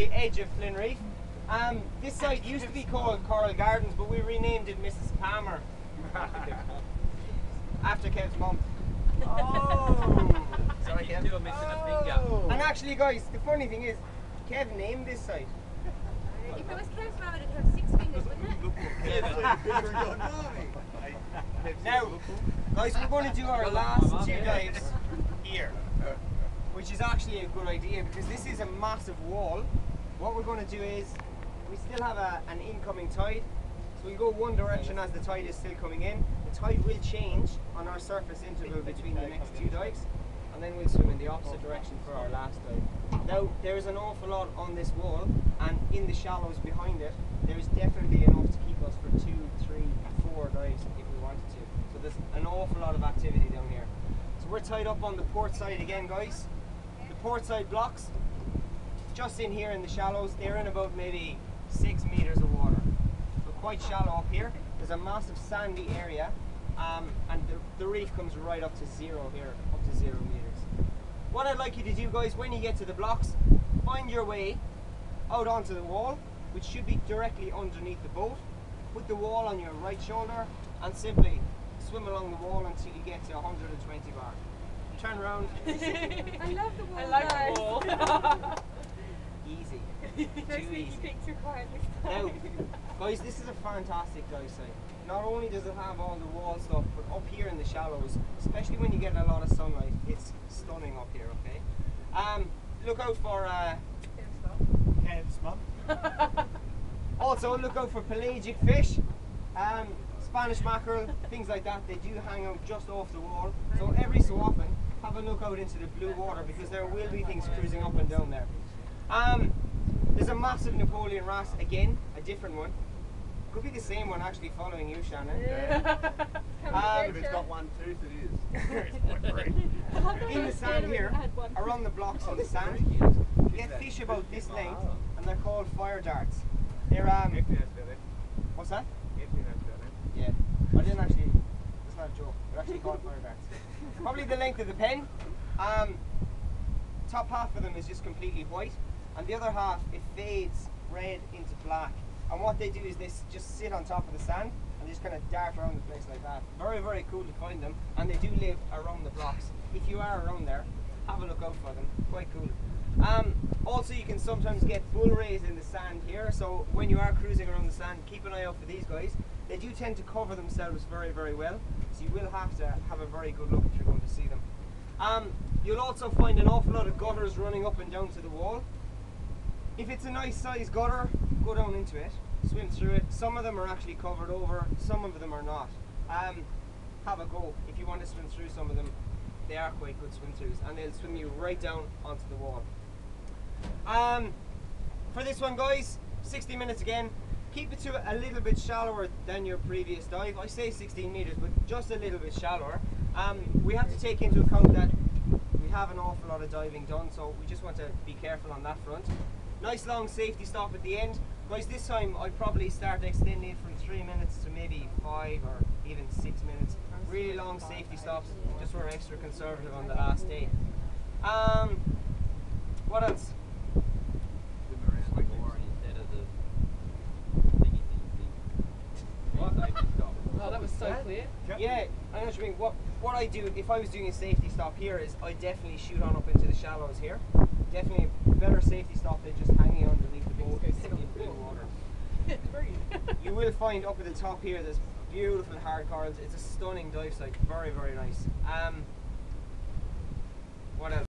the edge of Flynn Reef. This site used to be called Coral Gardens, but we renamed it Mrs. Palmer after Kev's mum. Oh! Sorry, Kev. You're missing a finger. And actually, guys, the funny thing is, Kev named this site. If it was Kev's mum, it'd have 6 fingers, wouldn't it? Now, guys, we're going to do our last 2 dives here, which is actually a good idea because this is a massive wall. What we're going to do is, we still have an incoming tide, so we'll go one direction as the tide is still coming in. The tide will change on our surface interval between the next 2 dives, and then we'll swim in the opposite direction for our last dive. Now, there is an awful lot on this wall, and in the shallows behind it, there is definitely enough to keep us for 2, 3, 4 dives if we wanted to. So there's an awful lot of activity down here. So we're tied up on the port side again, guys. The port side blocks, just in here in the shallows, they're in about maybe 6 meters of water. We're quite shallow up here. There's a massive sandy area, and the reef comes right up to 0 here, up to 0 meters. What I'd like you to do, guys, when you get to the blocks, find your way out onto the wall, which should be directly underneath the boat. Put the wall on your right shoulder and simply swim along the wall until you get to 120 bar. Turn around. I love the wall. I like the wall. Easy. Very Too sneaky easy. picture quietly. Now, guys, this is a fantastic dive site. Not only does it have all the wall stuff, but up here in the shallows, especially when you get a lot of sunlight, it's stunning up here, okay? Look out for Kev's mum. also look out for pelagic fish, Spanish mackerel, things like that. They do hang out just off the wall. So every so often, have a look out into the blue water because there will be things cruising up and down there. There's a massive Napoleon wrasse, again, a different one. Could be the same one actually following you, Shannon. If it's got 1 tooth, it is. In the sand here, around the blocks in the sand, you get fish about this length, and they're called fire darts. They're what's that? Yeah, I didn't actually. It's not a joke. They're actually called fire darts. Probably the length of the pen. Top half of them is just completely white, and the other half it fades red into black. And what they do is they just sit on top of the sand and just kind of dart around the place like that. Very, very cool to find them, and they do live around the blocks. If you are around there, have a look out for them. Quite cool. Also, you can sometimes get bull rays in the sand here, so when you are cruising around the sand, keep an eye out for these guys. They do tend to cover themselves very, very well, so you will have to have a very good look if you're going to see them. You'll also find an awful lot of gutters running up and down to the wall. If it's a nice size gutter, go down into it, swim through it. Some of them are actually covered over, some of them are not. Have a go. If you want to swim through some of them, they are quite good swim throughs, and they'll swim you right down onto the wall. For this one, guys, 60 minutes again. Keep it to a little bit shallower than your previous dive. I say 16 meters, but just a little bit shallower. We have to take into account that we have an awful lot of diving done, so we just want to be careful on that front. Nice long safety stop at the end. Guys, this time I'd probably start extending it from 3 minutes to maybe 5 or even 6 minutes. Really long safety stops, just we're extra conservative on the last day. What else? Oh, that was so clear. Yeah, I know what you mean. What I do, if I was doing a safety stop here, is I definitely shoot on up into the shallows here. Definitely a better safety stop than just hanging underneath the boat in blue water. You will find up at the top here, there's beautiful hard corals. It's a stunning dive site. Very, very nice. What else?